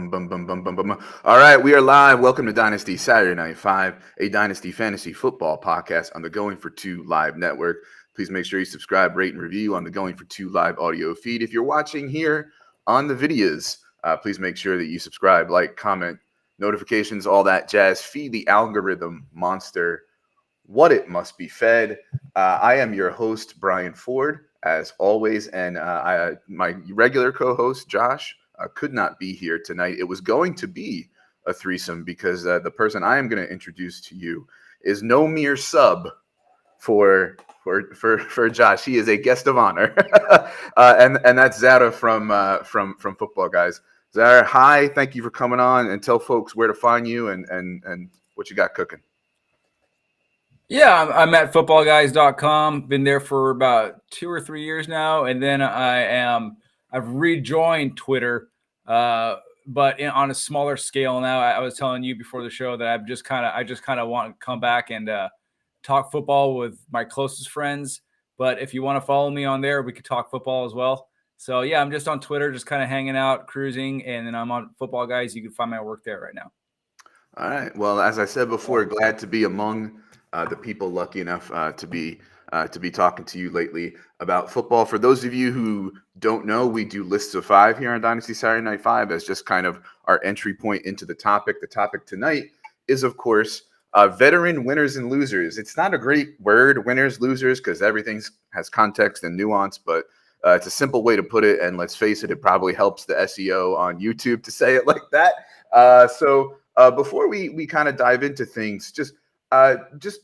Bum, bum, bum, bum, bum, bum. All right, we are live. Welcome to Dynasty Saturday Night 5, a Dynasty Fantasy Football podcast on the Going for Two Live network. Please make sure you subscribe, rate, and review on the Going for Two Live audio feed. If you're watching here on the videos, please make sure that you subscribe, like, comment, notifications, all that jazz. Feed the algorithm monster what it must be fed. I am your host, Brian Ford, as always, and my regular co-host, Josh, could not be here tonight. It was going to be a threesome because the person I am going to introduce to you is no mere sub for Josh. He is a guest of honor, and that's Zareh from Football Guys. Zareh, hi, thank you for coming on, and tell folks where to find you and what you got cooking. Yeah, I'm at footballguys.com. Been there for about 2 or 3 years now, and then I've rejoined Twitter, but on a smaller scale now. I was telling you before the show that I just kind of want to come back and talk football with my closest friends. But if you want to follow me on there, we could talk football as well. So yeah, I'm just on Twitter, just kind of hanging out, cruising, and then I'm on Football Guys. You can find my work there right now. All right. Well, as I said before, glad to be among the people lucky enough to be talking to you lately about football. For those of you who don't know, we do lists of 5 here on Dynasty Saturday Night 5 as just kind of our entry point into the topic. The topic tonight is, of course, veteran winners and losers. It's not a great word, winners, losers, because everything has context and nuance, but it's a simple way to put it. And let's face it, it probably helps the SEO on YouTube to say it like that. So before we kind of dive into things, just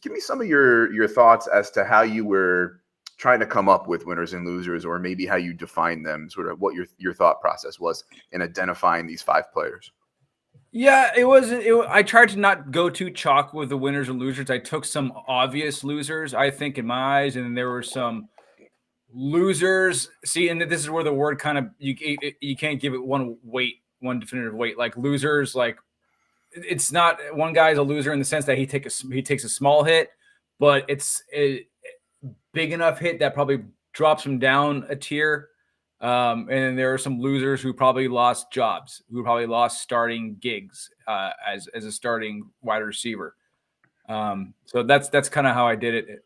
give me some of your thoughts as to how you were trying to come up with winners and losers, or maybe how you define them, sort of what your thought process was in identifying these 5 players. Yeah, I tried to not go too chalk with the winners and losers. I took some obvious losers, I think, in my eyes, and then there were some losers. See, and this is where the word kind of you can't give it one definitive weight. Like losers, like it's not one guy's a loser in the sense that he takes a small hit, but it's a big enough hit that probably drops him down a tier. And then there are some losers who probably lost jobs, who probably lost starting gigs as a starting wide receiver. So that's kind of how I did it.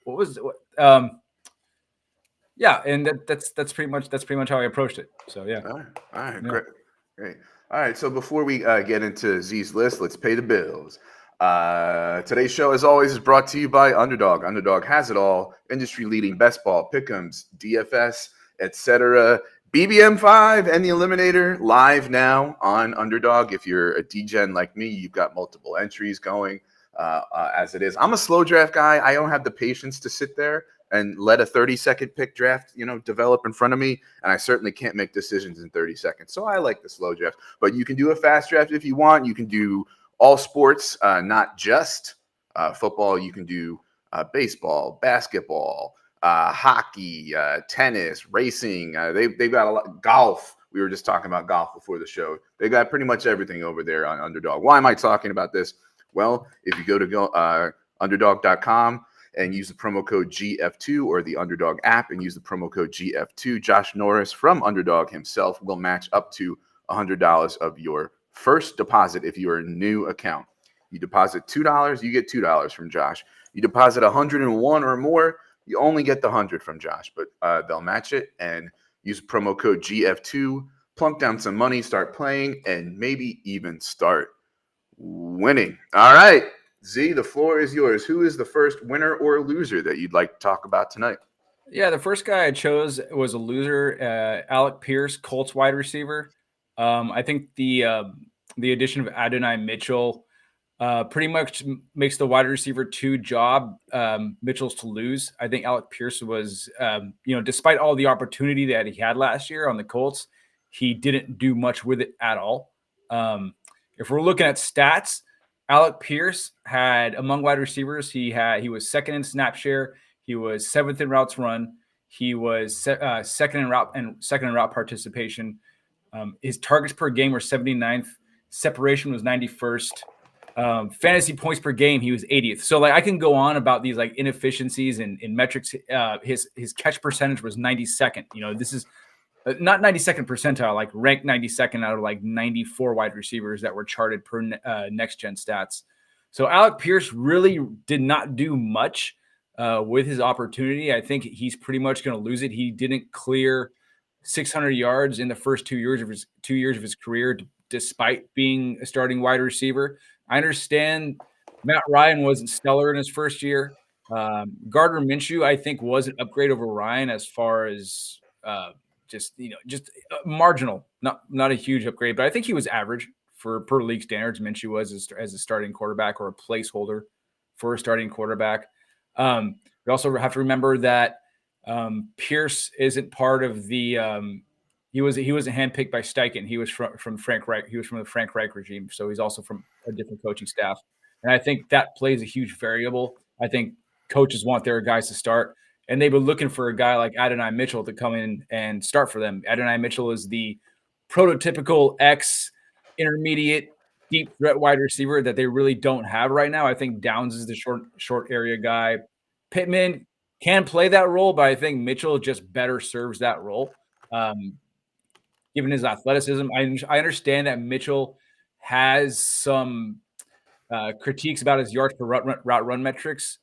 Yeah, and that's pretty much how I approached it. So yeah. All right, Yeah. great. All right, so before we get into Z's list, let's pay the bills. Today's show, as always, is brought to you by Underdog. Underdog has it all: industry-leading best ball, pick'ems, DFS, etc. BBM5 and the Eliminator live now on Underdog. If you're a DGen like me, you've got multiple entries going as it is. I'm a slow draft guy. I don't have the patience to sit there and let a 30-second pick draft, develop in front of me. And I certainly can't make decisions in 30 seconds. So I like the slow draft. But you can do a fast draft if you want. You can do all sports, not just football. You can do baseball, basketball, hockey, tennis, racing. They've got a lot. Golf. We were just talking about golf before the show. They got pretty much everything over there on Underdog. Why am I talking about this? Well, if you go to underdog.com and use the promo code GF2, or the Underdog app and use the promo code GF2, Josh Norris from Underdog himself will match up to $100 of your first deposit if you're a new account. You deposit $2, you get $2 from Josh. You deposit 101 or more, you only get the 100 from Josh, but they'll match it. And use promo code GF2, plunk down some money, start playing, and maybe even start winning. All right, Z, the floor is yours. Who is the first winner or loser that you'd like to talk about tonight? Yeah, the first guy I chose was a loser, Alec Pierce, Colts wide receiver. I think the addition of Adonai Mitchell pretty much makes the wide receiver 2 job Mitchell's to lose. I think Alec Pierce was, despite all the opportunity that he had last year on the Colts, he didn't do much with it at all. If we're looking at stats, Alec Pierce had, among wide receivers, he was second in snap share. He was 7th in routes run. He was second in route participation. His targets per game were 79th. Separation was 91st. Fantasy points per game, he was 80th. So I can go on about these inefficiencies in metrics. His catch percentage was 92nd. This is not 92nd percentile, like ranked 92nd out of like 94 wide receivers that were charted per next gen stats. So Alec Pierce really did not do much with his opportunity. I think he's pretty much going to lose it. He didn't clear 600 yards in the first 2 years of his career, despite being a starting wide receiver. I understand Matt Ryan wasn't stellar in his first year. Gardner Minshew, I think, was an upgrade over Ryan as far as just marginal, not a huge upgrade, but I think he was average for per league standards. Minshew was as a starting quarterback or a placeholder for a starting quarterback. We also have to remember that Pierce isn't part of the. He wasn't handpicked by Steichen. He was from Frank Reich. He was from the Frank Reich regime, so he's also from a different coaching staff. And I think that plays a huge variable. I think coaches want their guys to start, and they've been looking for a guy like Adonai Mitchell to come in and start for them. Adonai Mitchell is the prototypical intermediate deep threat wide receiver that they really don't have right now. I think Downs is the short area guy. Pittman can play that role, but I think Mitchell just better serves that role. Given his athleticism, I understand that Mitchell has some critiques about his yards per route run metrics.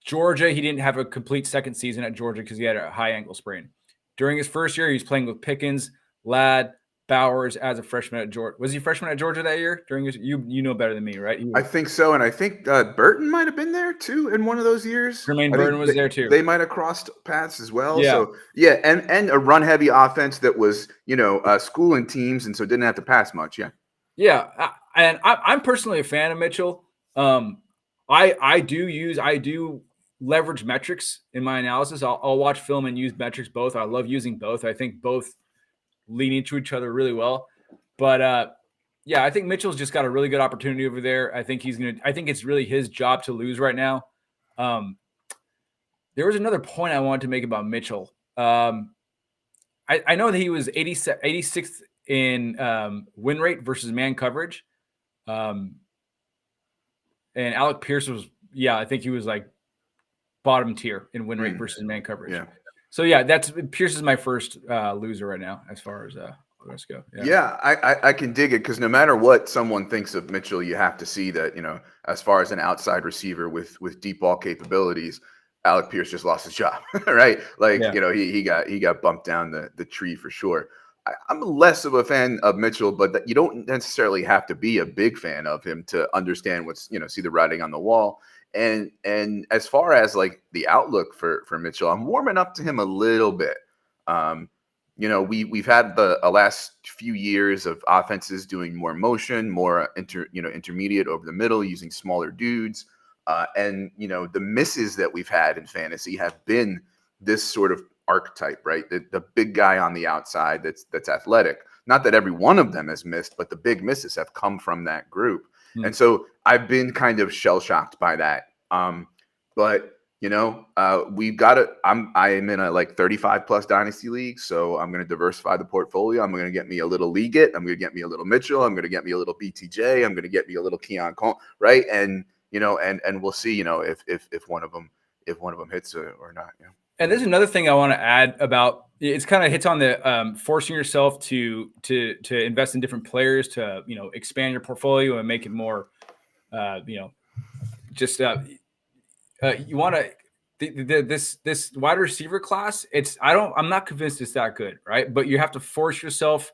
Georgia, he didn't have a complete second season at Georgia because he had a high ankle sprain. During his first year, he was playing with Pickens, Ladd, Bowers as a freshman at Georgia. Was he a freshman at Georgia that year? During his, you know better than me, right? I think so, and I think Burton might have been there too in one of those years. Jermaine Burton was there too. They might have crossed paths as well. Yeah. So yeah, and a run heavy offense that was schooling teams, and so didn't have to pass much. Yeah. Yeah, and I'm personally a fan of Mitchell. I do leverage metrics in my analysis. I'll watch film and use metrics both. I love using both. I think both lean into each other really well. But yeah, I think Mitchell's just got a really good opportunity over there. I think it's really his job to lose right now. There was another point I wanted to make about Mitchell. I know that he was 86th in win rate versus man coverage. And Alec Pierce was, I think he was like bottom tier in win rate versus man coverage. Yeah. So yeah, Pierce is my first loser right now as far as let's go. Yeah, I can dig it because no matter what someone thinks of Mitchell, you have to see that as far as an outside receiver with deep ball capabilities, Alec Pierce just lost his job, right? Like he got bumped down the tree for sure. I'm less of a fan of Mitchell, but you don't necessarily have to be a big fan of him to understand what's see the writing on the wall. And as far as like the outlook for Mitchell, I'm warming up to him a little bit. We've had the last few years of offenses doing more motion, more intermediate over the middle, using smaller dudes, and the misses that we've had in fantasy have been this sort of archetype, right? The big guy on the outside that's athletic. Not that every one of them has missed, but the big misses have come from that group. And so I've been kind of shell shocked by that. But we've got it. I am in a like 35 plus dynasty league, so I'm going to diversify the portfolio. I'm going to get me a little Leggett. I'm going to get me a little Mitchell. I'm going to get me a little BTJ. I'm going to get me a little Keon Cole, right? And and we'll see, if one of them hits or not. And there's another thing I want to add about. It's kind of hits on the forcing yourself to invest in different players to expand your portfolio and make it more, you want to this wide receiver class. I'm not convinced it's that good, right? But you have to force yourself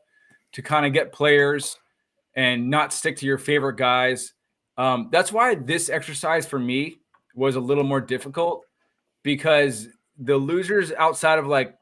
to kind of get players and not stick to your favorite guys. That's why this exercise for me was a little more difficult because the losers outside of the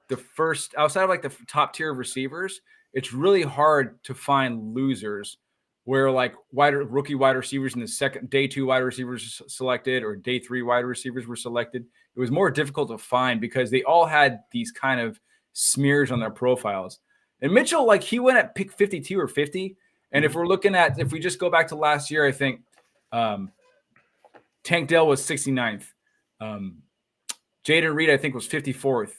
top tier of receivers, it's really hard to find losers where like rookie wide receivers in the second day 2 wide receivers selected or day 3 wide receivers were selected. It was more difficult to find because they all had these kind of smears on their profiles. And Mitchell, like he went at pick 52 or 50. And if we just go back to last year, I think Tank Dell was 69th. Jaden Reed, I think, was 54th.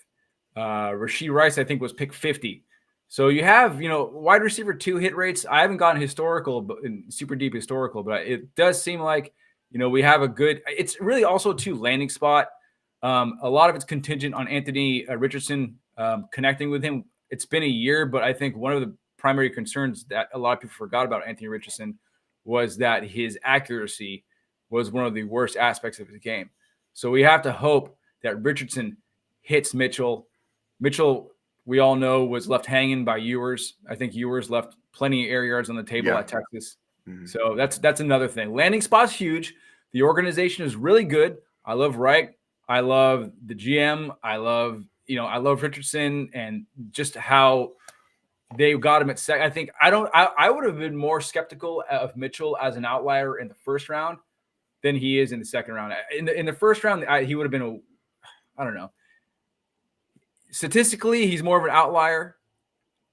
Rashee Rice, I think, was pick 50. So you have, wide receiver 2 hit rates. I haven't gotten super deep historical, but it does seem like, we have a good, it's really also landing spot. A lot of it's contingent on Anthony Richardson connecting with him. It's been a year, but I think one of the primary concerns that a lot of people forgot about Anthony Richardson was that his accuracy was one of the worst aspects of his game. So we have to hope that Richardson hits Mitchell. Mitchell, we all know, was left hanging by Ewers. I think Ewers left plenty of air yards on the table at Texas. Mm-hmm. So that's another thing. Landing spot's huge. The organization is really good. I love Reich. I love the GM. I love Richardson and just how they got him at second. I think I would have been more skeptical of Mitchell as an outlier in the first round than he is in the second round. In the first round, he would have been I don't know. Statistically, he's more of an outlier.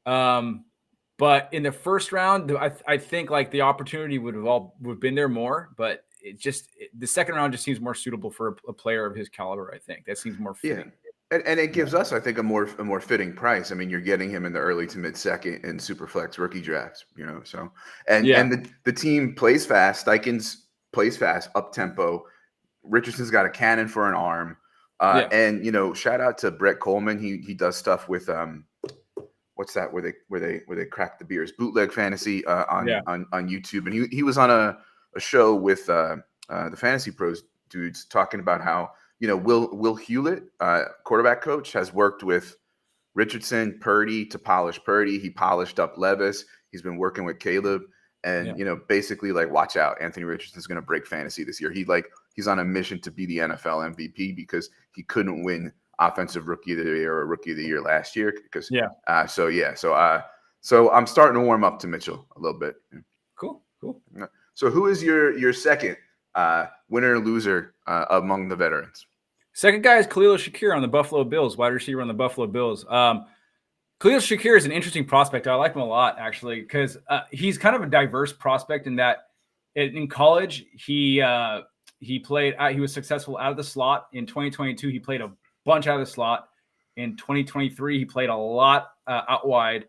But in the first round, I think like the opportunity would have been there more, but the second round just seems more suitable for a player of his caliber. I think that seems more fitting. Yeah. And it gives us, I think, a more fitting price. I mean, you're getting him in the early to mid second in Superflex rookie drafts, So and the team plays fast. Steichens plays fast, up tempo. Richardson's got a cannon for an arm, and shout out to Brett Coleman. He does stuff with what's that where they crack the beers, Bootleg Fantasy on YouTube, and he was on a show with the Fantasy Pros dudes talking about how. Will Hewlett, quarterback coach, has worked with Richardson, Purdy to polish Purdy. He polished up Levis. He's been working with Caleb, and basically like watch out. Anthony Richardson's going to break fantasy this year. He's on a mission to be the NFL MVP because he couldn't win Offensive Rookie of the Year or Rookie of the Year last year. So I'm starting to warm up to Mitchell a little bit. Cool. So who is your second? Winner or loser among the veterans? Second guy is Khalil Shakir on the Buffalo Bills, wide receiver on the Buffalo Bills. Khalil Shakir is an interesting prospect. I like him a lot, actually, because he's kind of a diverse prospect in that in college, he played. He was successful out of the slot. In 2022, he played a bunch out of the slot. In 2023, he played a lot out wide.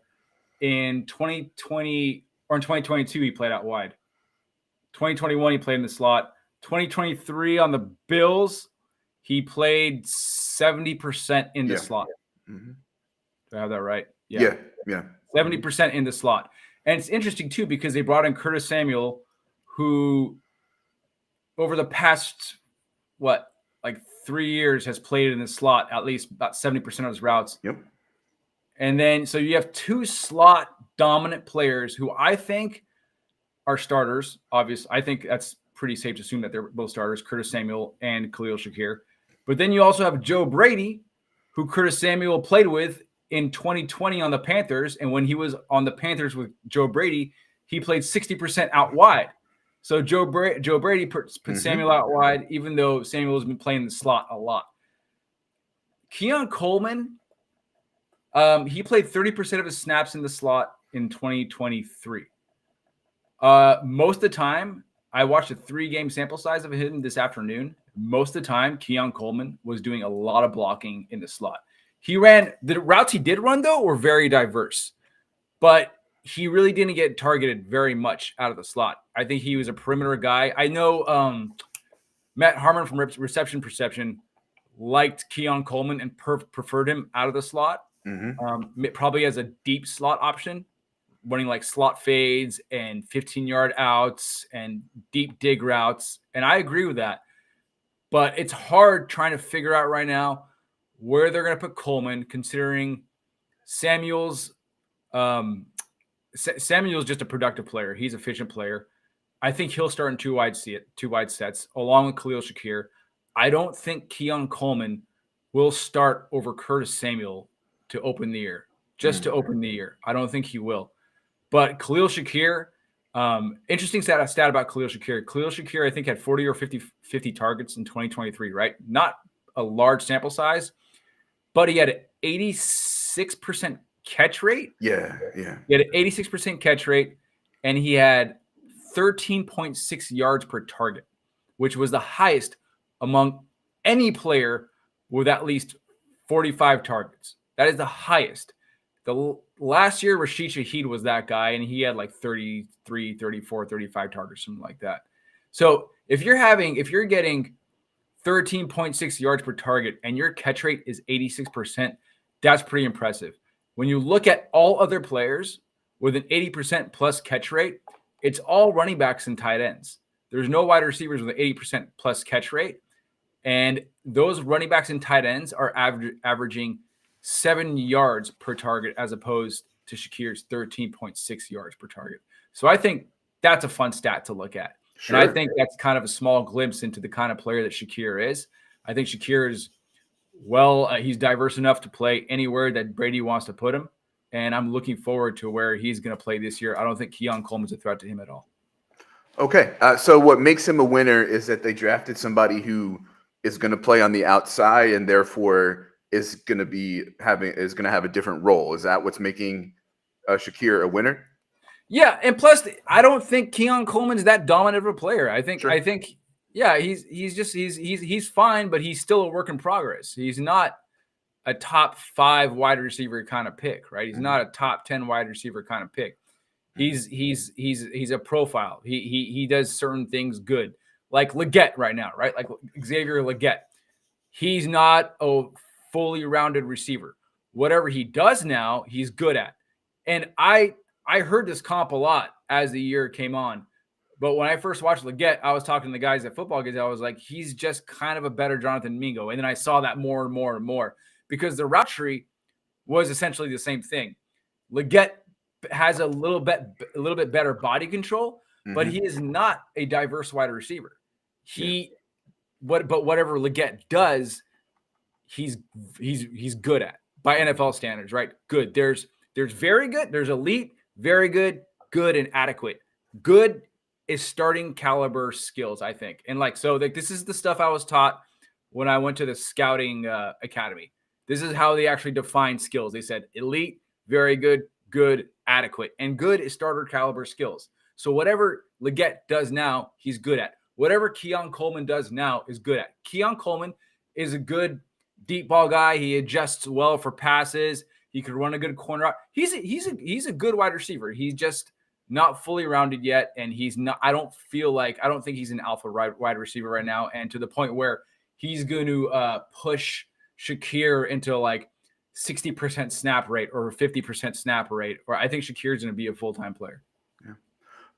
In 2022, he played out wide. 2021, he played in the slot. 2023 on the Bills, he played 70% in the slot. Mm-hmm. Do I have that right? Yeah. 70% in the slot. And it's interesting, too, because they brought in Curtis Samuel, who over the past, 3 years has played in the slot at least about 70% of his routes. Yep. And then, so you have two slot dominant players who I think are starters. Obviously, I think that's pretty safe to assume that they're both starters, Curtis Samuel and Khalil Shakir. But then you also have Joe Brady, who Curtis Samuel played with in 2020 on the Panthers. And when he was on the Panthers with Joe Brady, he played 60% out wide. So Joe Brady put Samuel out wide, even though Samuel has been playing the slot a lot. Keon Coleman, he played 30% of his snaps in the slot in 2023. Most of the time, I watched a 3-game sample size of him this afternoon. Most of the time, Keon Coleman was doing a lot of blocking in the slot. The routes he did run, though, were very diverse, but he really didn't get targeted very much out of the slot. I think he was a perimeter guy. I know Matt Harmon from Reception Perception liked Keon Coleman and preferred him out of the slot, probably as a deep slot option, running like slot fades and 15-yard outs and deep dig routes. And I agree with that. But it's hard trying to figure out right now where they're going to put Coleman, considering Samuel's just a productive player. He's an efficient player. I think he'll start in two wide sets, along with Khalil Shakir. I don't think Keon Coleman will start over Curtis Samuel to open the year, to open the year. I don't think he will. But Khalil Shakir, interesting stat about Khalil Shakir. Khalil Shakir, I think, had 40 or 50 targets in 2023, right? Not a large sample size, but he had an 86% catch rate. Yeah. He had an 86% catch rate, and he had 13.6 yards per target, which was the highest among any player with at least 45 targets. That is the highest. The last year, Rashid Shaheed was that guy, and he had like 33, 34, 35 targets, something like that. So if you're getting 13.6 yards per target and your catch rate is 86%, That's pretty impressive. When you look at all other players with an 80% plus catch rate, it's all running backs and tight ends. There's no wide receivers with an 80% plus catch rate. And those running backs and tight ends are averaging 7 yards per target as opposed to Shakir's 13.6 yards per target. So I think that's a fun stat to look at. Sure. And I think that's kind of a small glimpse into the kind of player that Shakir is. I think Shakir is, he's diverse enough to play anywhere that Brady wants to put him. And I'm looking forward to where he's going to play this year. I don't think Keon Coleman's a threat to him at all. Okay. So what makes him a winner is that they drafted somebody who is going to play on the outside and therefore is going to have a different role. Is that what's making Shakir a winner? Yeah, and plus, I don't think Keon Coleman's that dominant of a player. I think, he's fine, but he's still a work in progress. He's not a top 5 wide receiver kind of pick, right? He's not a top 10 wide receiver kind of pick. He's a profile. He does certain things good, like Leggett right now, right? Like Xavier Leggett. He's not a fully rounded receiver. Whatever he does now, he's good at. And I heard this comp a lot as the year came on. But when I first watched Leggett, I was talking to the guys at Football Games. I was like, he's just kind of a better Jonathan Mingo. And then I saw that more and more and more because the route tree was essentially the same thing. Leggett has a little bit better body control, but he is not a diverse wide receiver. But whatever Leggett does, he's good at by NFL standards, right? Good. There's very good. There's elite. Very good, good, and adequate. Good is starting caliber skills, I think. And this is the stuff I was taught when I went to the scouting academy. This is how they actually define skills. They said elite, very good, good, adequate. And good is starter caliber skills. So whatever Leggett does now, he's good at. Whatever Keon Coleman does now is good at. Keon Coleman is a good deep ball guy. He adjusts well for passes. He could run a good corner out. He's a good wide receiver. He's just not fully rounded yet, and he's not. I don't think he's an alpha wide receiver right now, and to the point where he's going to push Shakir into like 60% snap rate or 50% snap rate. Or I think Shakir's going to be a full-time player. Yeah.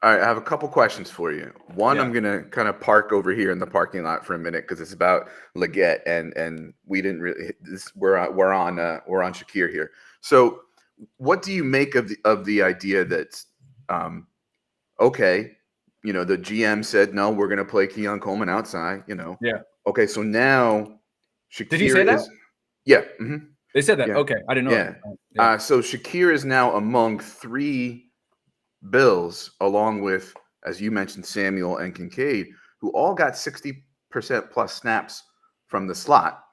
All right, I have a couple questions for you. One, I'm going to kind of park over here in the parking lot for a minute because it's about Leggett, and we didn't really. We're on Shakir here. So, what do you make of the idea that, okay, the GM said no, we're going to play Keon Coleman outside. Yeah. Okay, so now Shakir did he say that? Yeah. They said that. Yeah. Okay, I didn't know. Yeah. That. Yeah. So Shakir is now among 3 Bills, along with, as you mentioned, Samuel and Kincaid, who all got 60% plus snaps from the slot.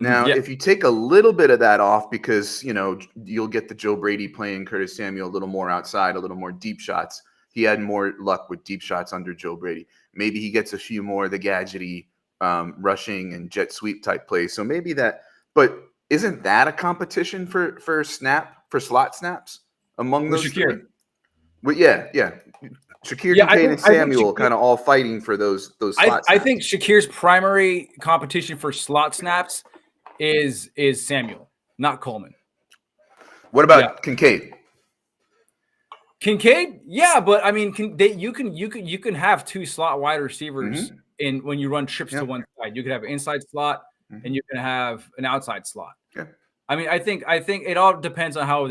Now, if you take a little bit of that off because, you'll get the Joe Brady playing Curtis Samuel a little more outside, a little more deep shots. He had more luck with deep shots under Joe Brady. Maybe he gets a few more of the gadgety rushing and jet sweep type plays. So maybe that – but isn't that a competition for slot snaps among those Shakir? 3? Well, yeah. Shakir, Kincaid, and Samuel kind of all fighting for those slot snaps. I think Shakir's primary competition for slot snaps is Samuel, not Coleman. What about Kincaid? Kincaid, yeah, but I mean, you can have 2 slot wide receivers in when you run trips to one side. You could have an inside slot and you can have an outside slot. Yeah. I mean, I think it all depends on how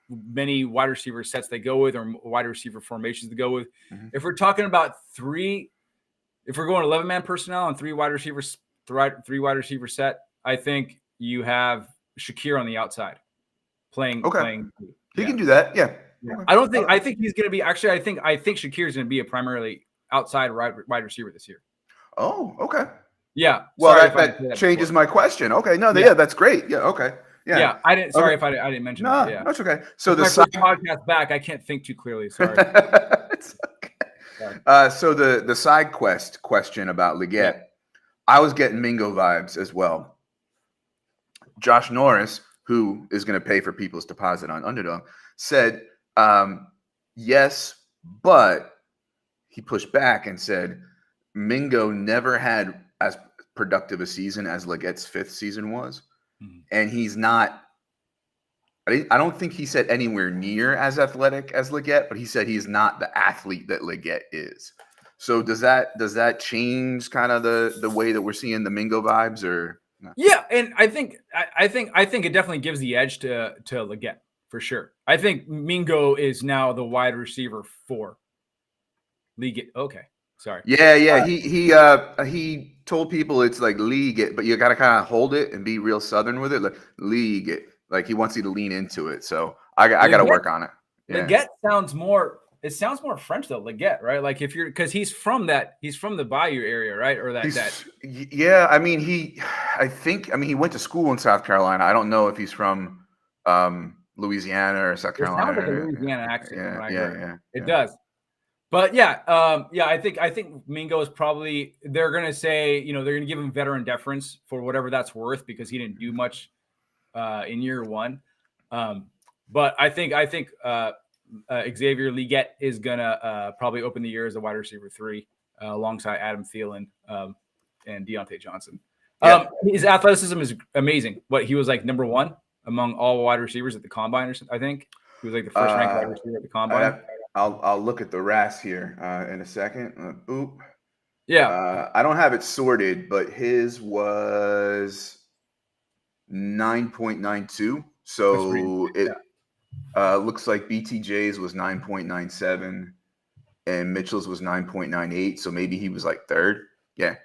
many wide receiver sets they go with or wide receiver formations to go with. If we're talking about 3, if we're going 11-man personnel and 3 wide receivers, 3 wide receiver set, I think you have Shakir on the outside playing. He can do that. Yeah. Okay. I think he's going to be actually. I think Shakir is going to be a primarily outside wide receiver this year. Oh, okay. Yeah. Well, that changes my question. Okay. No, that's great. Yeah. Okay. Yeah. Yeah. I didn't. Sorry if I didn't mention that. Yeah. That's okay. So the podcast back, I can't think too clearly. Sorry. It's okay. So the side question about Leggett, I was getting Mingo vibes as well. Josh Norris, who is going to pay for people's deposit on Underdog, said, yes, but he pushed back and said Mingo never had as productive a season as Leggett's 5th season was. And he's not I don't think he said anywhere near as athletic as Leggett, but he said he's not the athlete that Leggett is. So does that change kind of the way that we're seeing the Mingo vibes, or no? Yeah, and I think it definitely gives the edge to Leggett for sure. I think Mingo is now the wide receiver for Leggett. Okay, sorry. Yeah. He told people it's like league, but you got to kind of hold it and be real Southern with it, like league. Like he wants you to lean into it. So I got to work on it. Yeah. Leggett sounds more. It sounds more French though, Leggett, right? Like if you're because he's from the Bayou area, right? Or yeah. I mean, he went to school in South Carolina. I don't know if he's from Louisiana or South Carolina. It sounds like a Louisiana accent. Yeah. It does. But yeah, I think Mingo is probably they're gonna say, they're gonna give him veteran deference for whatever that's worth because he didn't do much in year one. But I think Xavier Leggett is gonna probably open the year as a wide receiver 3 alongside Adam Thielen and Deontay Johnson. Yeah. His athleticism is amazing. He was like number 1 among all wide receivers at the combine, or I think he was like the first ranked wide receiver at the combine. I'll look at the RAS here in a second. Yeah. I don't have it sorted, but his was 9.92. So it looks like BTJ's was 9.97 and Mitchell's was 9.98. So maybe he was like 3rd. Yeah.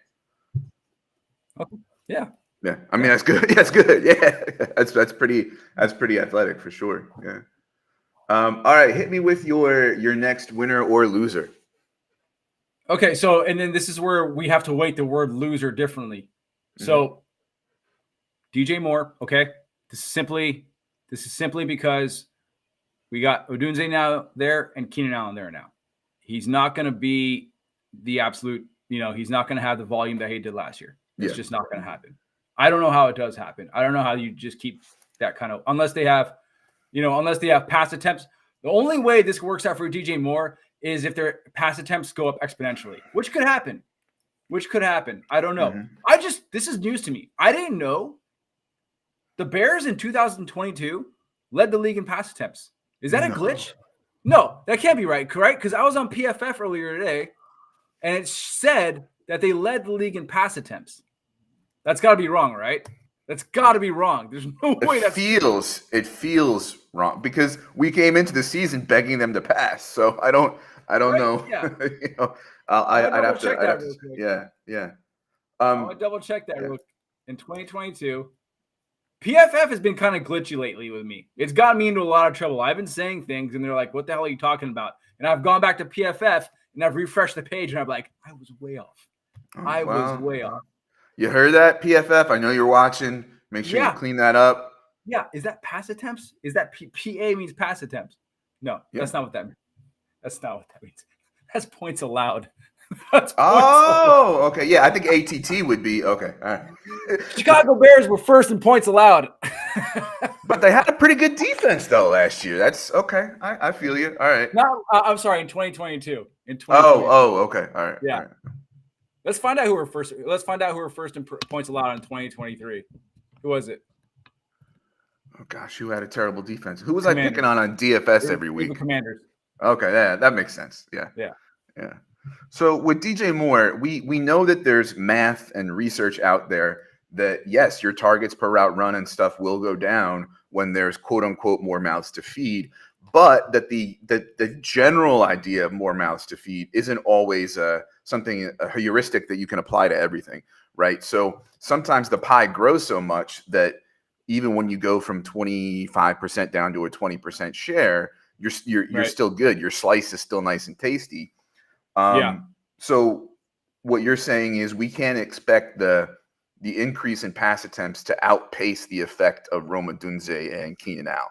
Okay. Yeah. Yeah. I mean, that's good. That's good. Yeah. That's pretty athletic for sure. Yeah. All right, hit me with your next winner or loser. Okay, so and then this is where we have to weight the word loser differently. So DJ Moore, okay? This is simply because we got Odunze now there and Keenan Allen there now. He's not going to be the absolute, he's not going to have the volume that he did last year. It's just not going to happen. I don't know how it does happen. I don't know how you just keep that kind of, unless they have pass attempts. The only way this works out for DJ Moore is if their pass attempts go up exponentially, which could happen. I don't know. This is news to me. I didn't know the Bears in 2022 led the league in pass attempts. Is that a glitch? No, that can't be right, correct? Because I was on PFF earlier today, and it said that they led the league in pass attempts. That's got to be wrong, right? That's got to be wrong. There's no way it feels wrong because we came into the season begging them to pass. So I don't know. Yeah. I'd have to. Yeah. I want to double check that. In 2022, PFF has been kind of glitchy lately with me. It's gotten me into a lot of trouble. I've been saying things, and they're like, "What the hell are you talking about?" And I've gone back to PFF and I've refreshed the page, and I'm like, "I was way off. Was way off." You heard that, PFF? I know you're watching. Make sure you clean that up. Yeah. Is that pass attempts? Is that PA means pass attempts? No, that's not what that means. That's not what that means. That's points allowed. Okay. Yeah, I think ATT would be okay. All right. Chicago Bears were first in points allowed. But they had a pretty good defense though last year. That's okay. I feel you. All right. No, I'm sorry. In 2022. Okay. All right. Yeah. All right. Let's find out who were first. Let's find out who were first in points allowed in 2023. Who was it? Oh gosh, who had a terrible defense? Who was I picking on DFS every week? The Commanders. Okay, yeah, that makes sense. Yeah. So with DJ Moore, we know that there's math and research out there that yes, your targets per route run and stuff will go down when there's quote unquote more mouths to feed, but that the general idea of more mouths to feed isn't always a heuristic that you can apply to everything, right? So sometimes the pie grows so much that even when you go from 25% down to a 20% share, you're still good. Your slice is still nice and tasty. So what you're saying is we can't expect the increase in pass attempts to outpace the effect of Rome Odunze and Keenan Allen.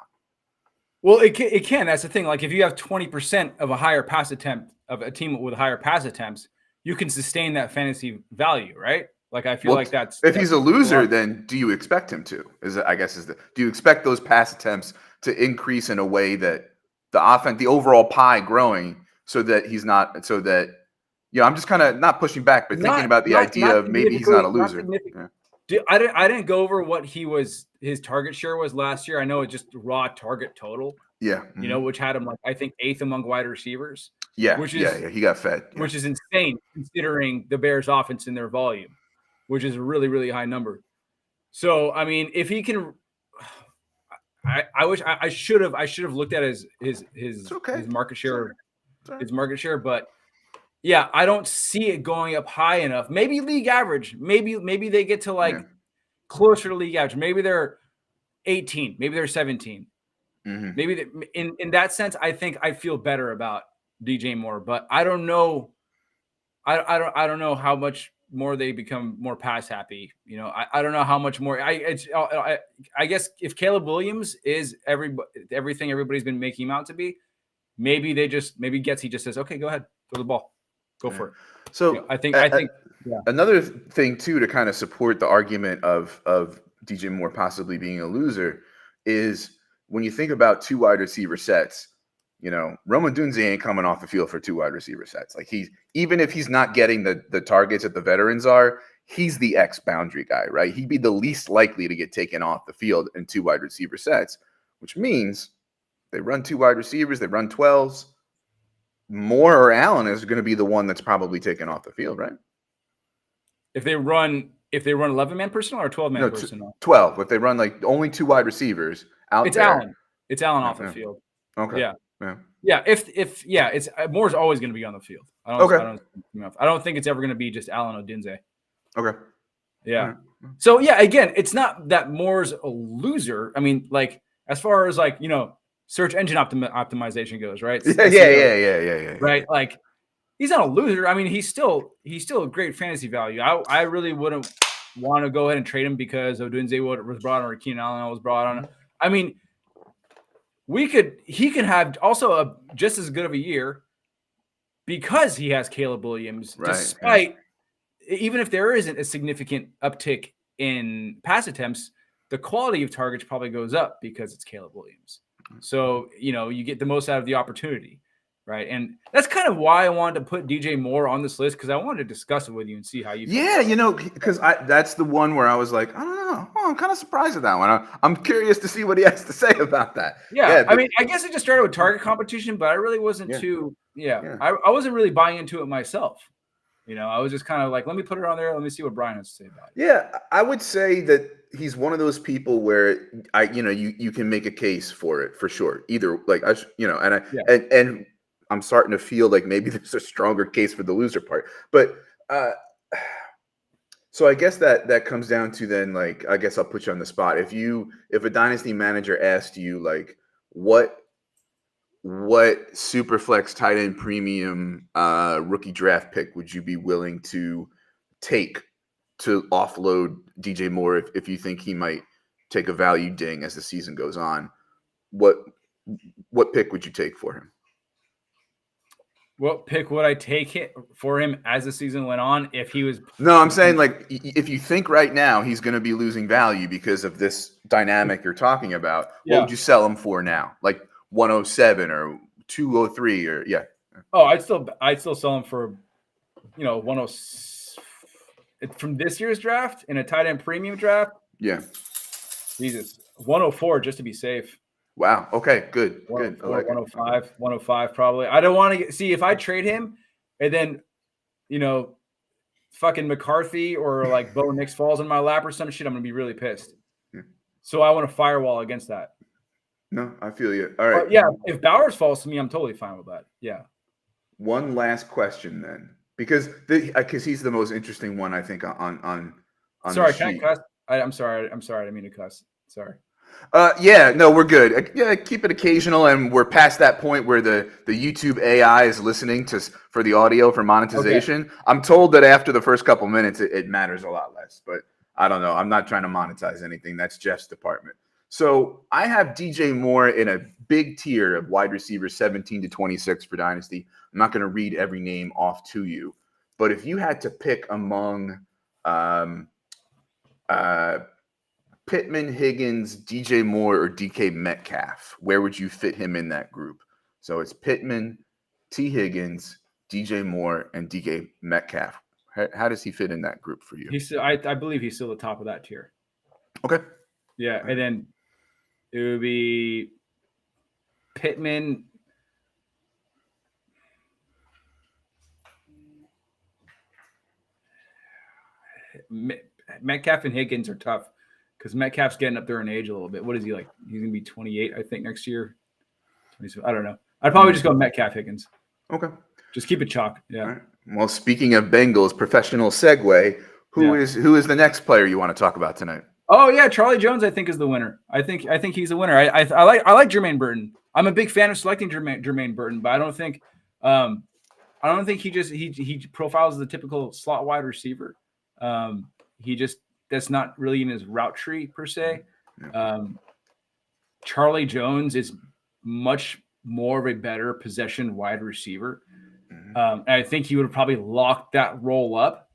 Well, it can. That's the thing. Like if you have 20% of a higher pass attempt of a team with higher pass attempts, you can sustain that fantasy value, right? Like I feel like that's if he's a loser, then do you expect him to? Do you expect those pass attempts to increase in a way that the overall pie growing so that he's not I'm just kind of not pushing back, but thinking about the idea of maybe he's not a loser. I didn't go over what his target share was last year. I know it's just raw target total. Yeah. Which had him I think 8th among wide receivers. Yeah. Which is He got fed. Yeah. Which is insane considering the Bears' offense and their volume, which is a really, really high number. So I mean, if he can, I wish I should have looked at his market share, his market share, but. Yeah, I don't see it going up high enough. Maybe league average. Maybe they get to closer to league average. Maybe they're 18. Maybe they're 17. Maybe in that sense, I think I feel better about DJ Moore. But I don't know. I don't know how much more they become more pass happy. I don't know how much more. I guess if Caleb Williams is everything everybody's been making him out to be, maybe Getsy just says, okay, go ahead, throw the ball. Go for it. So I think another thing too to kind of support the argument of DJ Moore possibly being a loser is when you think about 2 wide receiver sets, Rome Odunze ain't coming off the field for 2 wide receiver sets. Like even if he's not getting the targets that the veterans are, he's the X boundary guy, right? He'd be the least likely to get taken off the field in 2 wide receiver sets, which means they run 2 wide receivers, they run 12s. Moore or Allen is going to be the one that's probably taken off the field, right? If they run 11-man personnel or 12-man personnel? 12. If they run only 2 wide receivers out it's there. Allen. It's Allen off the field. Okay. Yeah. If it's Moore's always going to be on the field. I don't think it's ever going to be just Allen Odunze. Okay. Yeah. Right. So again, it's not that Moore's a loser. I mean, as far as search engine optimization goes, right? Yeah. Right? He's not a loser. I mean, he's still a great fantasy value. I really wouldn't want to go ahead and trade him because Odunze was brought on or Keenan Allen was brought on. I mean, he can have also just as good of a year because he has Caleb Williams, despite even if there isn't a significant uptick in pass attempts, the quality of targets probably goes up because it's Caleb Williams. So, you get the most out of the opportunity, right? And that's kind of why I wanted to put DJ Moore on this list because I wanted to discuss it with you and see how you feel. Yeah, because that's the one where I was like, I don't know. I'm kind of surprised at that one. I'm curious to see what he has to say about that. Yeah, I mean, I guess it just started with target competition, but I really wasn't I wasn't really buying into it myself. I was just kind of let me put it on there. Let me see what Brian has to say about it. Yeah, I would say that he's one of those people where you can make a case for it for sure. Either and I'm starting to feel like maybe there's a stronger case for the loser part. But so I guess that comes down to then I guess I'll put you on the spot. If a dynasty manager asked you what Superflex tight end premium rookie draft pick would you be willing to take to offload DJ Moore if you think he might take a value ding as the season goes on? What pick would you take for him? What pick would I take for him as the season went on if he was? No, I'm saying if you think right now he's going to be losing value because of this dynamic you're talking about, what would you sell him for now? 107 or 203 or Oh, I'd still sell him for 106 from this year's draft in a tight end premium draft. Yeah. Jesus. 104 just to be safe. Wow. Okay, good. 105 probably. I don't want to see if I trade him and then fucking McCarthy or Bo Nix falls in my lap or some shit, I'm going to be really pissed. Yeah. So I want to firewall against that. No, I feel you. All right. If Bowers falls to me, I'm totally fine with that. Yeah. One last question then, because he's the most interesting one I think on. Sorry, can I cuss? I'm sorry. I didn't mean to cuss. Sorry. No, we're good. Keep it occasional, and we're past that point where the YouTube AI is listening for the audio for monetization. Okay. I'm told that after the first couple minutes, it matters a lot less, but I don't know. I'm not trying to monetize anything. That's Jeff's department. So I have DJ Moore in a big tier of wide receivers 17 to 26 for Dynasty. I'm not going to read every name off to you, but if you had to pick among Pittman, Higgins, DJ Moore, or DK Metcalf, where would you fit him in that group? So it's Pittman, T. Higgins, DJ Moore, and DK Metcalf. How does he fit in that group for you? I believe he's still the top of that tier. Okay. Yeah, and then it would be Pittman. Metcalf and Higgins are tough because Metcalf's getting up there in age a little bit. What is he like? He's gonna be 28, I think, next year. I don't know. I'd probably just go Metcalf Higgins. Okay. Just keep it chalk. Yeah. All right. Well, speaking of Bengals, professional segue. Who is the next player you want to talk about tonight? Oh yeah, Charlie Jones, I think, is the winner. I think he's the winner. I like Jermaine Burton. I'm a big fan of selecting Jermaine Burton, but I don't think he profiles the typical slot wide receiver. That's not really in his route tree per se. Charlie Jones is much more of a better possession wide receiver. And I think he would have probably locked that role up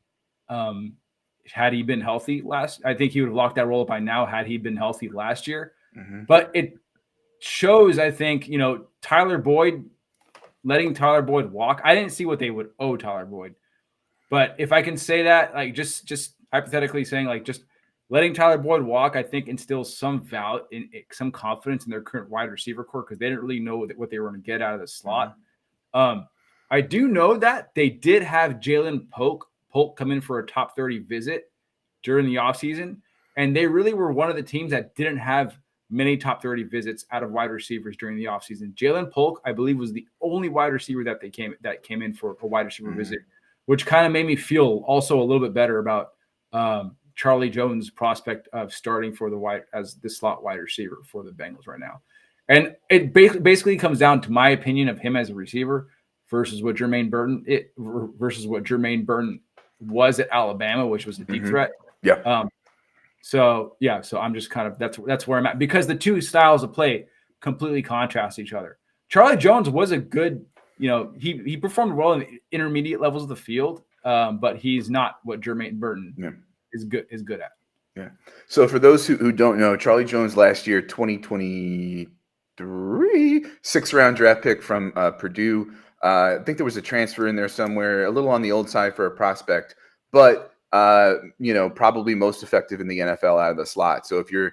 had he been healthy I think he would have locked that role up by now had he been healthy last year. But it shows, I think, letting Tyler Boyd walk. I didn't see what they would owe Tyler Boyd. But if I can say that, like just hypothetically saying, like, just letting Tyler Boyd walk, I think instills some some confidence in their current wide receiver core because they didn't really know what they were going to get out of the slot. I do know that they did have Jalen Polk come in for a top 30 visit during the offseason, and they really were one of the teams that didn't have many top 30 visits out of wide receivers during the offseason. Jalen Polk, I believe, was the only wide receiver that came in for a wide receiver visit, which kind of made me feel also a little bit better about Charlie Jones' prospect of starting as the slot wide receiver for the Bengals right now. And it basically comes down to my opinion of him as a receiver versus what Jermaine Burton was at Alabama, which was a deep threat. Yeah. So I'm just kind of that's where I'm at because the two styles of play completely contrast each other. Charlie Jones was a good, he performed well in the intermediate levels of the field, but he's not what Jermaine Burton is good at. Yeah. So for those who don't know, Charlie Jones last year, 2023, 6th-round draft pick from Purdue. I think there was a transfer in there somewhere, a little on the old side for a prospect, but probably most effective in the NFL out of the slot. So if you're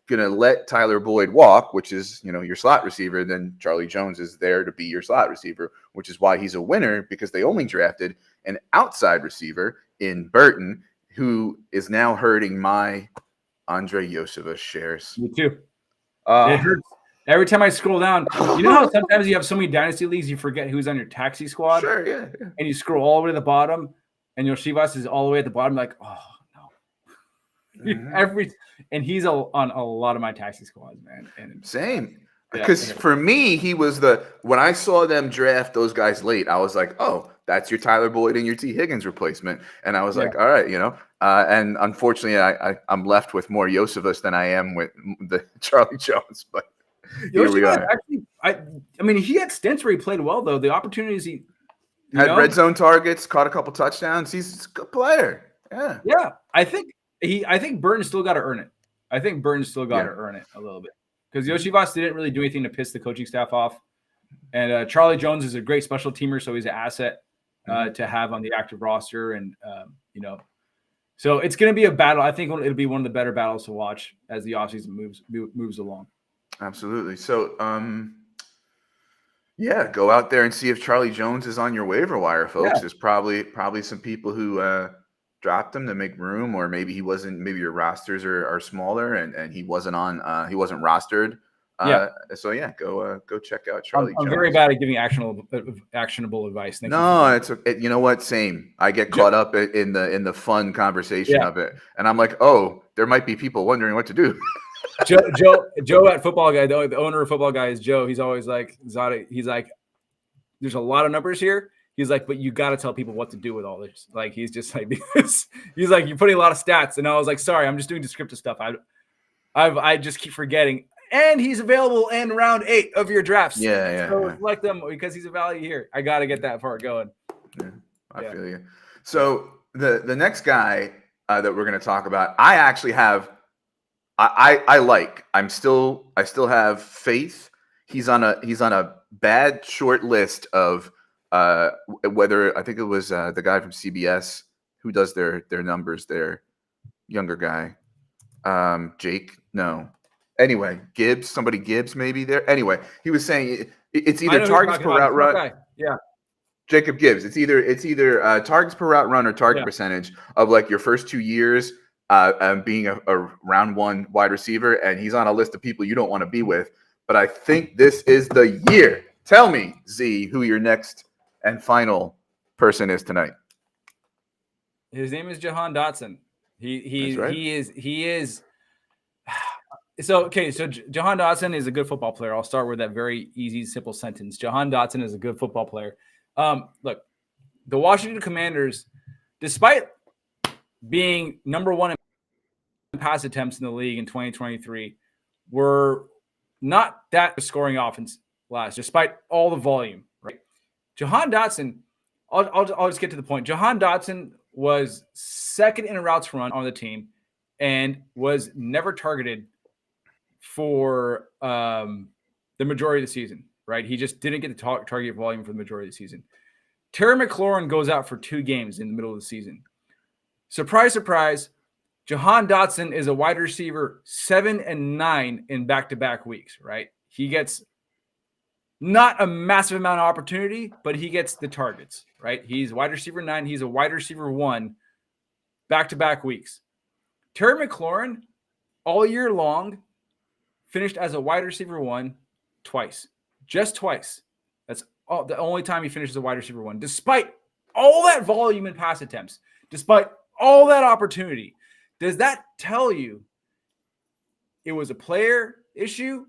gonna let Tyler Boyd walk, which is your slot receiver, then Charlie Jones is there to be your slot receiver, which is why he's a winner because they only drafted an outside receiver in Burton, who is now hurting my Andre Iosivas shares. Me too. It hurts. Every time I scroll down, you know how sometimes you have so many dynasty leagues, you forget who's on your taxi squad? Sure, yeah. And you scroll all the way to the bottom, and Iosivas is all the way at the bottom, like, oh, no. And he's on a lot of my taxi squads, man. And same. Because for me, he was when I saw them draft those guys late, I was like, oh, that's your Tyler Boyd and your T. Higgins replacement. And I was like, all right, and unfortunately, I'm left with more Iosivas than I am with the Charlie Jones. But here we are. Actually, I mean, he had stints where he played well, though. The opportunities he had red zone targets, caught a couple touchdowns. He's a good player. Yeah. Yeah. I think Burton still got to earn it. I think Burton still got to earn it a little bit. Because Iosivas didn't really do anything to piss the coaching staff off. And Charlie Jones is a great special teamer, so he's an asset to have on the active roster. And, so it's going to be a battle. I think it'll be one of the better battles to watch as the offseason moves along. Absolutely. So, go out there and see if Charlie Jones is on your waiver wire, folks. There's probably some people who dropped him to make room, or maybe he wasn't. Maybe your rosters are smaller, and he wasn't on. He wasn't rostered. So go check out Charlie Jones. I'm very bad at giving actionable advice. You know what? Same. I get caught up in the fun conversation of it, and I'm like, oh, there might be people wondering what to do. Joe at Football Guy, the owner of Football Guy is Joe. He's always like, Zareh, he's like, there's a lot of numbers here. He's like, but you got to tell people what to do with all this. Like, he's just like this. He's like, you're putting a lot of stats. And I was like, sorry, I'm just doing descriptive stuff. I just keep forgetting. And he's available in round 8 of your drafts. So select them because he's a value here. I got to get that part going. I feel you. So the next guy that we're going to talk about, I actually have. I still have faith. He's on a bad short list of whether I think it was the guy from CBS who does their numbers, their younger guy, Jake. No, anyway, Gibbs maybe there. Anyway, he was saying it's I either know who you're targets talking per about. route The front run. guy. Yeah. Jacob Gibbs. It's either targets per route run or target percentage of like your first 2 years being a round one wide receiver, and he's on a list of people you don't want to be with. But I think this is the year. Tell me, Z, who your next and final person is tonight. His name is Jahan Dotson. He is. So Jahan Dotson is a good football player. I'll start with that very easy, simple sentence. Jahan Dotson is a good football player. Look, the Washington Commanders, despite being number one in pass attempts in the league in 2023, were not that scoring offense last, despite all the volume. Right? Jahan Dotson. I'll just get to the point. Jahan Dotson was second in routes run on the team and was never targeted for the majority of the season, right? He just didn't get the target volume for the majority of the season. Terry McLaurin goes out for 2 games in the middle of the season. Surprise, surprise, Jahan Dotson is a wide receiver 7 and 9 in back-to-back weeks, right? He gets not a massive amount of opportunity, but he gets the targets, right? He's wide receiver 9. He's a wide receiver 1 back-to-back weeks. Terry McLaurin, all year long, finished as a wide receiver 1 twice. Just twice. That's the only time he finishes a wide receiver 1, despite all that volume in pass attempts, despite all that opportunity. Does that tell you it was a player issue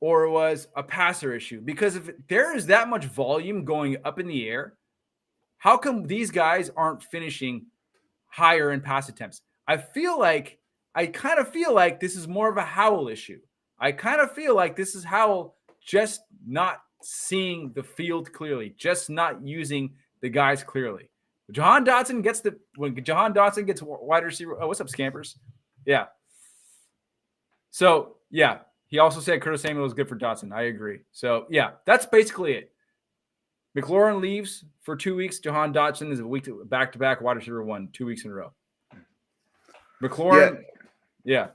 or it was a passer issue? Because if there is that much volume going up in the air, how come these guys aren't finishing higher in pass attempts? I kind of feel like this is more of a Howell issue. I kind of feel like this is Howell just not seeing the field clearly, just not using the guys clearly. When Jahan Dotson gets wide receiver. Oh, what's up, Scampers? Yeah. So, yeah, he also said Curtis Samuel was good for Dotson. I agree. So, yeah, that's basically it. McLaurin leaves for 2 weeks. Jahan Dotson is a week back-to-back wide receiver 1, 2 weeks in a row. McLaurin, yeah.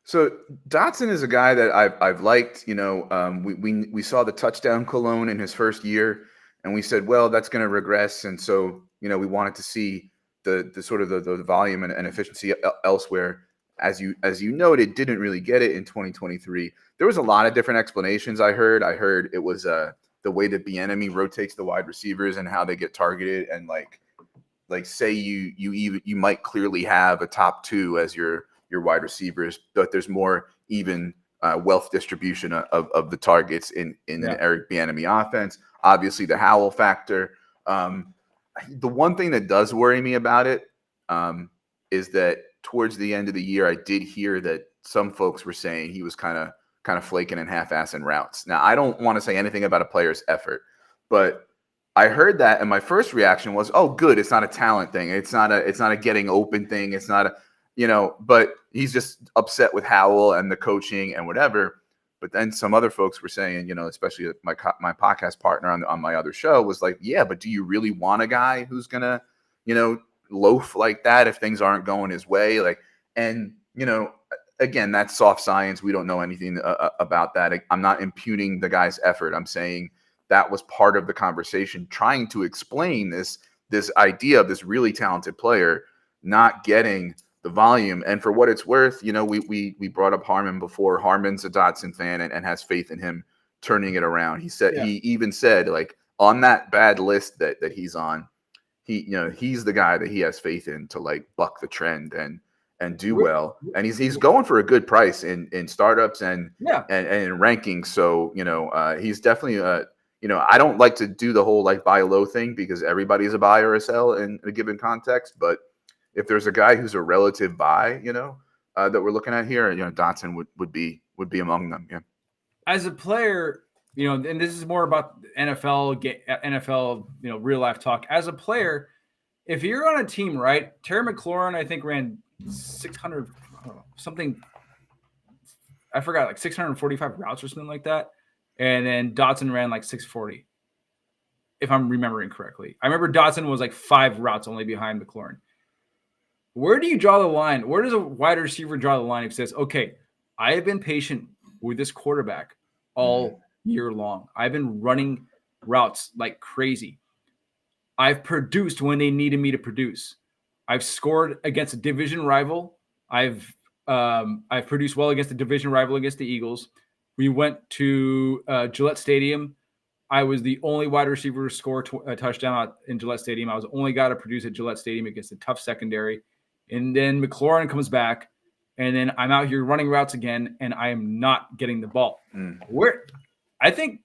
So Dotson is a guy that I've liked. You know, we saw the touchdown cologne in his first year, and we said, well, that's going to regress, and so we wanted to see the sort of the volume and efficiency elsewhere. As you noted, didn't really get it in 2023. There was a lot of different explanations. I heard it was the way that Bieniemy rotates the wide receivers and how they get targeted, and like say you might clearly have a top 2 as your wide receivers, but there's more even wealth distribution of the targets in an Eric Bieniemy offense. Obviously, the Howell factor. The one thing that does worry me about it is that towards the end of the year, I did hear that some folks were saying he was kind of flaking and half-assing routes. Now, I don't want to say anything about a player's effort, but I heard that, and my first reaction was, "Oh, good, it's not a talent thing. It's not a getting open thing. It's not a." But he's just upset with Howell and the coaching and whatever. But then some other folks were saying, especially my podcast partner on my other show was like, yeah, but do you really want a guy who's gonna, loaf like that if things aren't going his way? Again, that's soft science. We don't know anything about that. I'm not impugning the guy's effort. I'm saying that was part of the conversation, trying to explain this idea of this really talented player not getting the volume. And for what it's worth, we brought up Harmon before. Harmon's a Dotson fan and has faith in him turning it around. He even said, like, on that bad list that he's on, he's the guy that he has faith in to like buck the trend and do well. And he's going for a good price in startups and in rankings. So, he's definitely I don't like to do the whole like buy low thing because everybody's a buy or a sell in a given context, but if there's a guy who's a relative buy, that we're looking at here, Dotson would be among them. Yeah. As a player, and this is more about NFL, real life talk. As a player, if you're on a team, right? Terry McLaurin, I think, ran 600 something. I forgot, like 645 routes or something like that, and then Dotson ran like 640. if I'm remembering correctly. I remember Dotson was like 5 routes only behind McLaurin. Where do you draw the line? Where does a wide receiver draw the line? If says, okay, I have been patient with this quarterback all year long. I've been running routes like crazy. I've produced when they needed me to produce. I've scored against a division rival. I've produced well against the division rival against the Eagles. We went to Gillette Stadium. I was the only wide receiver to score a touchdown in Gillette Stadium. I was the only guy to produce at Gillette Stadium against a tough secondary. And then McLaurin comes back, and then I'm out here running routes again, and I am not getting the ball. Where I think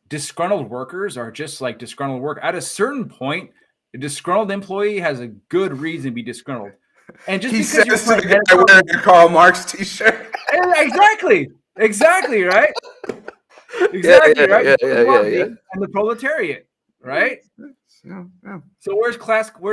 disgruntled workers are just like disgruntled work. At a certain point, a disgruntled employee has a good reason to be disgruntled. And just because you're playing to the guy wearing a Karl Marx t-shirt. Exactly, right? Exactly, right? And the proletariat, right? So where's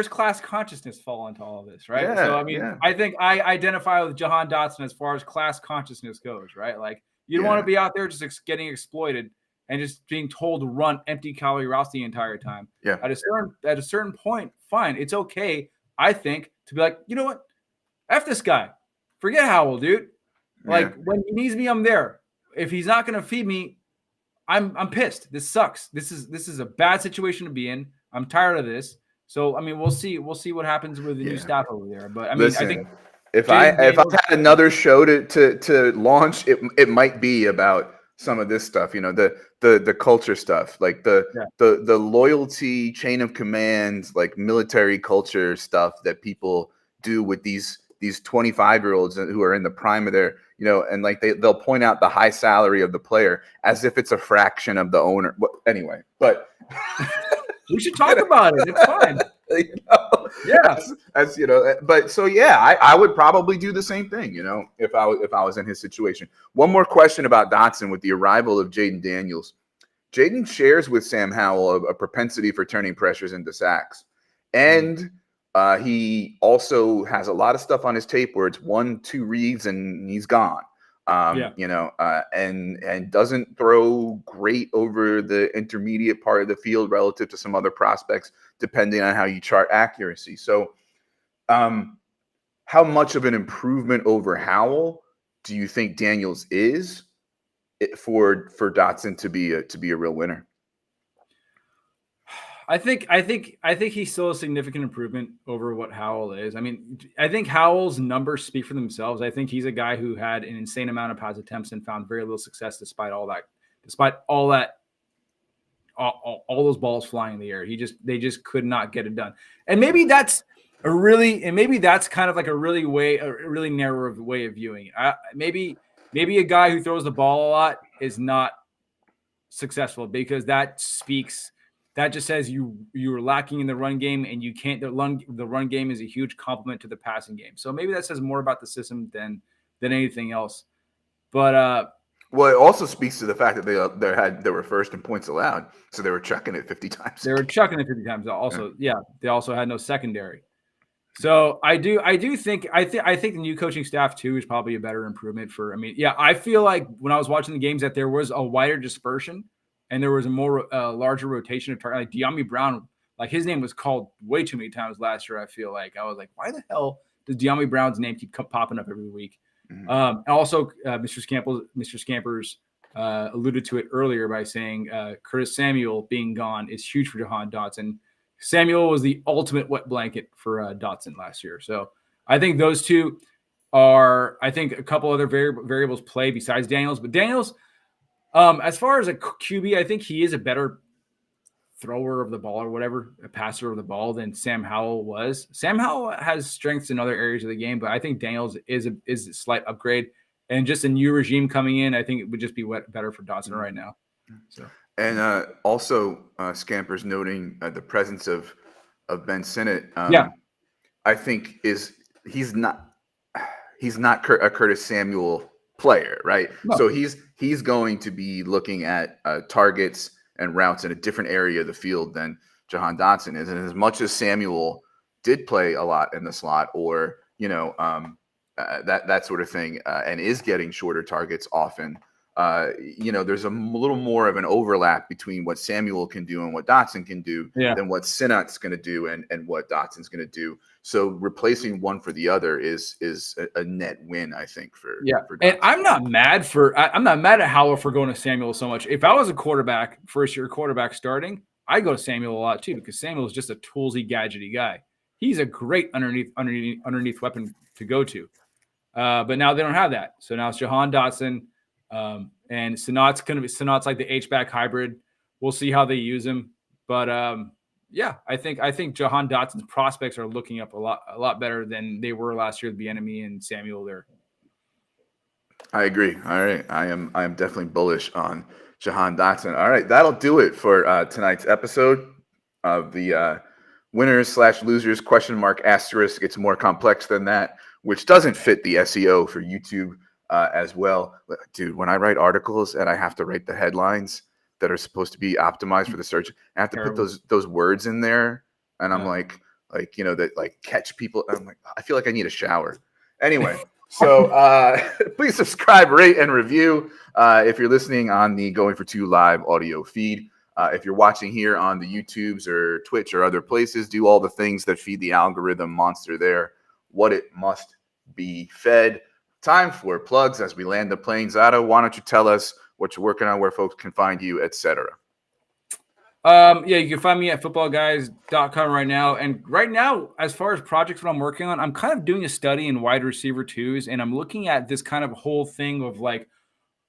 class consciousness fall into all of this, right? So I mean, I think I identify with Jahan Dotson as far as class consciousness goes, right? Like you don't want to be out there just getting exploited and just being told to run empty calorie routes the entire time. At a certain point, fine, it's okay, I think, to be like, you know what, F this guy, forget Howell, dude. Like when he needs me, I'm there. If he's not going to feed me, I'm pissed. This sucks. This is a bad situation to be in. I'm tired of this. So I mean, we'll see what happens with the new staff over there. But I mean, I think if I had another show to launch, it might be about some of this stuff. You know, the culture stuff, like the loyalty chain of command, like military culture stuff that people do with these 25-year-olds who are in the prime of their, you know, and like they'll point out the high salary of the player as if it's a fraction of the owner. Anyway, but we should talk about it. It's fine. You know, as you know, but so I would probably do the same thing, you know, if I was in his situation. One more question about Dotson with the arrival of Jaden Daniels. Jaden shares with Sam Howell a propensity for turning pressures into sacks, and he also has a lot of stuff on his tape where it's 1-2 reads and he's gone. You know, and doesn't throw great over the intermediate part of the field relative to some other prospects, depending on how you chart accuracy. So, how much of an improvement over Howell do you think Daniels is for Dotson to be a real winner? I think he's still a significant improvement over what Howell is. I mean, I think Howell's numbers speak for themselves. I think he's a guy who had an insane amount of pass attempts and found very little success despite all those balls flying in the air. They just could not get it done. And maybe that's kind of like a really narrow way of viewing it. Maybe a guy who throws the ball a lot is not successful because that just says you're lacking in the run game, and you can't. The run game is a huge complement to the passing game. So maybe that says more about the system than anything else. But well, it also speaks to the fact that they were first in points allowed, so they were chucking it 50 times. They were chucking it 50 times. Also, they also had no secondary. So I think the new coaching staff too is probably a better improvement for. I mean, I feel like when I was watching the games that there was a wider dispersion. And there was a more larger rotation of target. Like De'Ami Brown, like his name was called way too many times last year. I feel like I was like, why the hell does De'Ami Brown's name keep popping up every week? And also, Mr. Scampers alluded to it earlier by saying Curtis Samuel being gone is huge for Jahan Dotson. Samuel was the ultimate wet blanket for Dotson last year. So I think those two are. I think a couple other variables play besides Daniels, but Daniels. As far as a QB, I think he is a better thrower of the ball or whatever, a passer of the ball than Sam Howell was. Sam Howell has strengths in other areas of the game, but I think Daniels is a slight upgrade. And just a new regime coming in, I think it would just be better for Dotson right now. So. And also, Scampers noting the presence of Ben Sinnott. I think he's not a Curtis Samuel player, right? No. So he's going to be looking at targets and routes in a different area of the field than Jahan Dotson is. And as much as Samuel did play a lot in the slot, or that sort of thing, and is getting shorter targets often, there's a little more of an overlap between what Samuel can do and what Dotson can do than what Sinat's going to do and what Dotson's going to do. So replacing one for the other is a net win, I think, for Dotson. And I'm not mad at Howell for going to Samuel so much. If I was a quarterback, first year quarterback starting, I go to Samuel a lot too, because Samuel is just a toolsy, gadgety guy. He's a great underneath weapon to go to. But now they don't have that. So now it's Jahan Dotson, and Sinat's like the H-back hybrid. We'll see how they use him. But I think Jahan Dotson's prospects are looking up a lot better than they were last year with Bieniemy and Samuel there. I agree. All right. I am definitely bullish on Jahan Dotson. All right. That'll do it for tonight's episode of the winners/losers question mark asterisk. It's more complex than that, which doesn't fit the SEO for YouTube as well. Dude, when I write articles and I have to write the headlines that are supposed to be optimized for the search, I have to put those words in there. And I'm like, that like catch people. I'm like, I feel like I need a shower. Anyway. So please subscribe, rate, and review if you're listening on the Going for Two live audio feed. If you're watching here on the YouTubes or Twitch or other places, do all the things that feed the algorithm monster there. What it must be fed. Time for plugs as we land the plane. Zato, why don't you tell us what you're working on, where folks can find you, etc. You can find me at footballguys.com right now. And right now, as far as projects what I'm working on, I'm kind of doing a study in wide receiver twos, and I'm looking at this kind of whole thing of like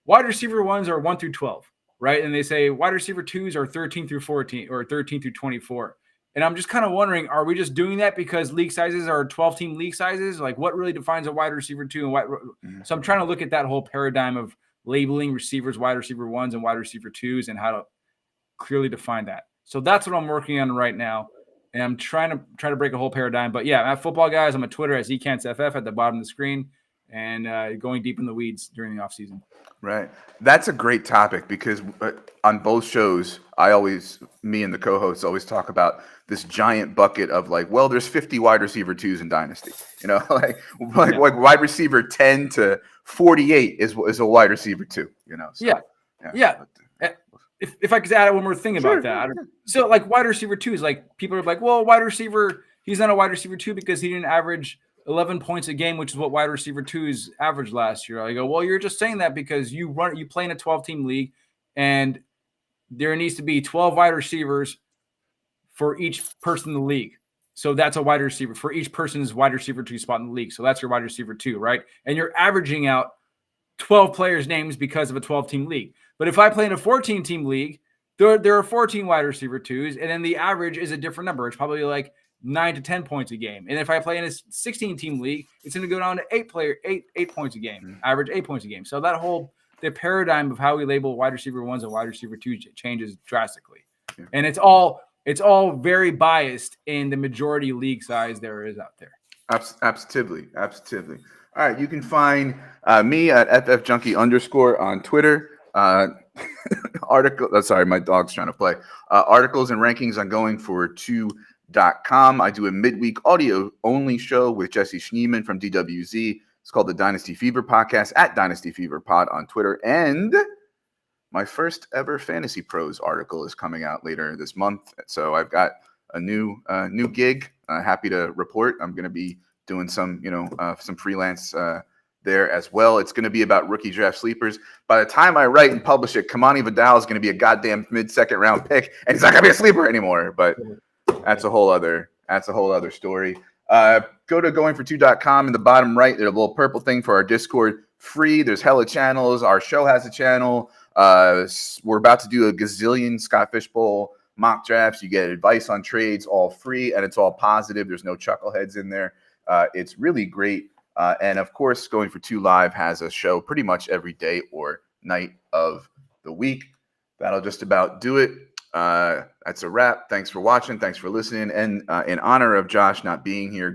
wide receiver ones are 1 through 12, right? And they say wide receiver twos are 13 through 14 or 13 through 24. And I'm just kind of wondering, are we just doing that because league sizes are 12-team league sizes? Like, what really defines a wide receiver two? So I'm trying to look at that whole paradigm of labeling receivers, wide receiver ones and wide receiver twos, and how to clearly define that. So that's what I'm working on right now, and I'm trying to break a whole paradigm. But yeah, at Football Guys, I'm on Twitter at ZCantsFF at the bottom of the screen, and going deep in the weeds during the off season. Right, that's a great topic because on both shows, me and the co-hosts always talk about this giant bucket of like, well, there's 50 wide receiver twos in Dynasty, like wide receiver 10 to 48 is a wide receiver two, So, yeah. If I could add one more thing about that. So like wide receiver two is like, people are like, well, wide receiver, he's not a wide receiver two because he didn't average 11 points a game, which is what wide receiver twos averaged last year. I go, well, you're just saying that because you play in a 12-team league, and there needs to be 12 wide receivers for each person in the league. So that's a wide receiver for each person's wide receiver two spot in the league. So that's your wide receiver two, right? And you're averaging out 12 players' names because of a 12-team league. But if I play in a 14-team league, there are 14 wide receiver twos, and then the average is a different number. It's probably like 9 to 10 points a game. And if I play in a 16-team league, it's going to go down to 8 points a game, average 8 points a game. So the paradigm of how we label wide receiver ones and wide receiver twos changes drastically. Yeah. And it's all very biased in the majority league size there is out there. Absolutely. All right, you can find me at ffjunkie_ on Twitter. Sorry, my dog's trying to play. Articles and rankings on goingfor2.com. I do a midweek audio only show with Jesse Schneeman from DWZ. It's called the Dynasty Fever Podcast at Dynasty Fever Pod on Twitter. And my first ever Fantasy Pros article is coming out later this month. So I've got a new gig. Happy to report. I'm going to be doing some freelance there as well. It's going to be about rookie draft sleepers. By the time I write and publish it, Kamani Vidal is going to be a goddamn mid-second round pick, and he's not going to be a sleeper anymore. But that's a whole other story. Go to goingfor2.com in the bottom right. There's a little purple thing for our Discord. Free. There's hella channels. Our show has a channel. We're about to do a gazillion Scott Fishbowl mock drafts. You get advice on trades, all free, and it's all positive. There's no chuckleheads in there. It's really great. And of course, Going for Two Live has a show pretty much every day or night of the week. That'll just about do it. That's a wrap. Thanks for watching. Thanks for listening. And in honor of Josh not being here,